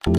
Hi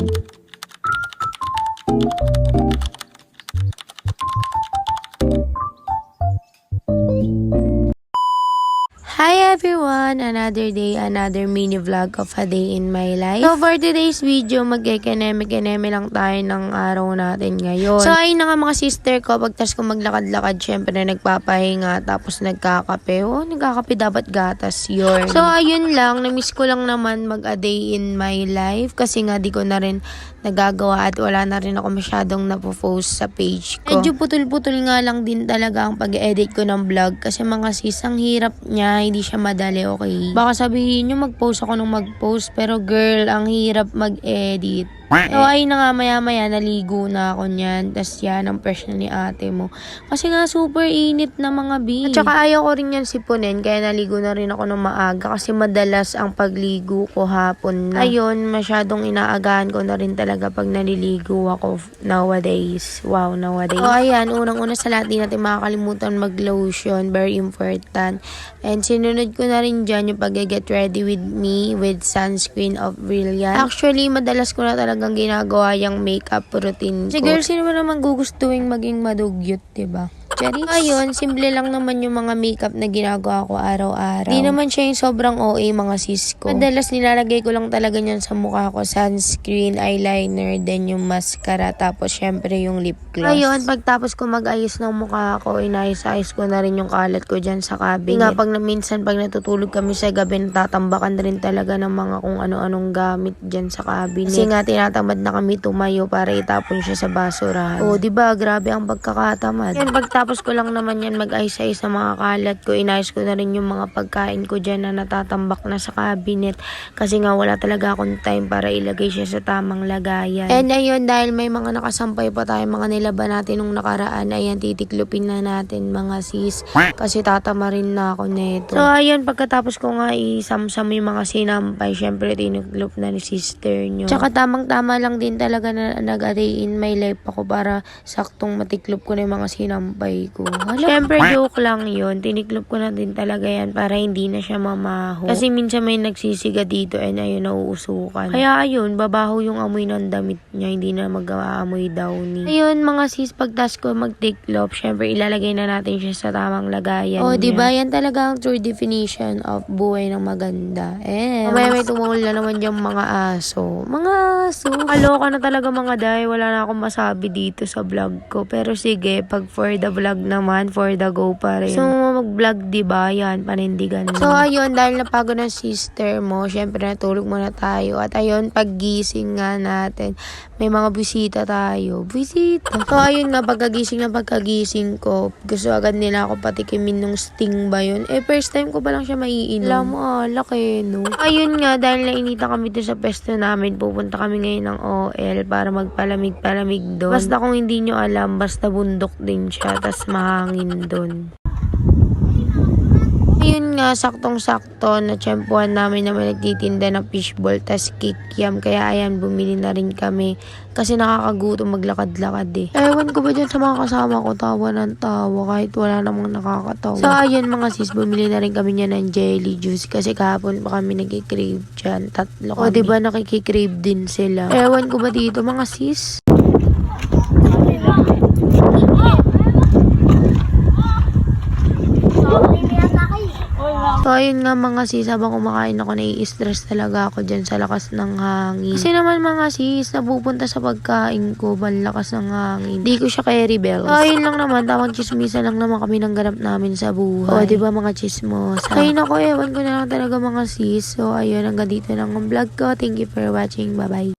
everyone! Another day, another mini vlog of a day in my life. So for today's video, mag-ekeneme-keneme lang tayo ng araw natin ngayon. So ayun na nga mga sister ko, pagtas ko maglakad-lakad, syempre nagpapahinga, tapos nagkakape. Nagkakape dapat gatas yun. So ayun lang, namiss ko lang naman mag-a day in my life kasi nga di ko na rin nagagawa at wala na rin ako masyadong napopost sa page ko. Medyo putol-putol nga lang din talaga ang pag-edit ko ng vlog kasi mga sis, ang hirap niya, hindi siya madali, okay? Baka sabihin nyo mag-post ako nung mag-post, pero girl, ang hirap mag-edit. So ayun na nga, maya-maya naligo na ako niyan. Tas yan, ang fresh na ni ate mo. Kasi nga super init na mga bi. At saka ayaw ko rin yan sipunin, kaya naligo na rin ako ng maaga kasi madalas ang pagligo ko hapon na. Ayun, masyadong inaagahan ko na rin talaga pag naliligo ako nowadays. Wow, nowadays. So ayan, unang-una sa lahat, di natin makakalimutan mag-lotion. Very important. And sinunod ko na rin dyan yung pag-get ready with me with sunscreen of Brilliant. Actually, madalas ko na talagang ginagawa yung makeup routine ko. Si girl, sino ba naman gugustuhin maging madugyot, diba? Charis. Ayun, simple lang naman yung mga makeup na ginagawa ko araw-araw. Di naman siya yung sobrang OA mga sis ko. Madalas nilalagay ko lang talaga niyan sa mukha ko. Sunscreen, eyeliner, then yung mascara, tapos syempre yung lip gloss. Ayun, pagtapos ko mag-ayos ng mukha ko, inayos-ayos ko na rin yung kalat ko dyan sa cabinet. Nga pag minsan pag natutulog kami sa gabi, natatambakan rin talaga ng mga kung ano-anong gamit dyan sa cabinet. Kasi nga tinatamad na kami tumayo para itapon siya sa basurahan. O, diba? Grabe ang pagkakatamad. Yan, tapos ko lang naman yan mag-ayos-ayos sa mga kalat ko. Inayos ko na rin yung mga pagkain ko dyan na natatambak na sa cabinet. Kasi nga wala talaga akong time para ilagay siya sa tamang lagayan. And ayun, dahil may mga nakasampay pa tayo, mga nilaban natin nung nakaraan, ayan, titiklupin na natin mga sis. Kasi tatama rin na ako neto. So ayun, pagkatapos ko nga isamsam yung mga sinampay, syempre tinuklup na ni sister nyo. Tsaka tamang-tama lang din talaga na nag-a-day in my life ako para saktong matiklop ko na yung mga sinampay ko. Siyempre, joke lang yun. Tiniklop ko na din talaga yan para hindi na siya mamaho. Kasi minsan may nagsisiga dito and ayun, nauusukan. Kaya ayun, babaho yung amoy ng damit niya. Hindi na mag-aamoy downy. Ayun, mga sis, pagtas ko magtiklop, siyempre ilalagay na natin siya sa tamang lagayan niya. Diba? Yan talaga ang true definition of buhay ng maganda. May tumungol na naman yung mga aso. Mga aso. Kaloka na talaga mga day. Wala na akong masabi dito sa vlog ko. Pero sige, pag for the vlog naman, for the go pa rin. So, mag-vlog, diba? Yan, panindigan mo. So, ayun, dahil napagod ng sister mo, syempre natulog muna tayo. At ayun, paggising nga natin, may mga bisita tayo. Bisita. So, ayun nga, pagkagising ko, gusto agad nila ako patikimin nung sting ba yun. First time ko pa lang siya maiinom. Alam mo, laki, no? Ayun nga, dahil nainita kami doon sa pesto namin, pupunta kami ngayon ng OL para magpalamig-palamig doon. Basta kung hindi nyo alam, basta bundok din siya, tas mahangin doon. Ayun nga, saktong-sakto na tiyempuhan namin na may nagtitinda ng fishball tas kikiam. Kaya ayan, bumili na rin kami. Kasi nakakagutom maglakad-lakad eh. Ewan ko ba dyan sa mga kasama ko, tawa ng tawa kahit wala namang nakakatawa. So ayun mga sis, bumili na rin kami niya ng jelly juice. Kasi kahapon pa kami nagkikrave dyan. 3 kami. O diba nakikikrave din sila. Ewan ko ba dito mga sis? So, ayun nga mga sis, habang kumakain ako, nai-stress talaga ako dyan sa lakas ng hangin. Kasi naman mga sis, napupunta sa pagkain ko, lakas ng hangin. Di ko siya kay rebels. So, ayun lang naman, tawag chismisa lang naman kami ng ganap namin sa buhay. O, diba mga chismosa? Ayun ako, ewan ko na lang talaga mga sis. So, ayun, hanggang dito lang ang vlog ko. Thank you for watching. Bye-bye.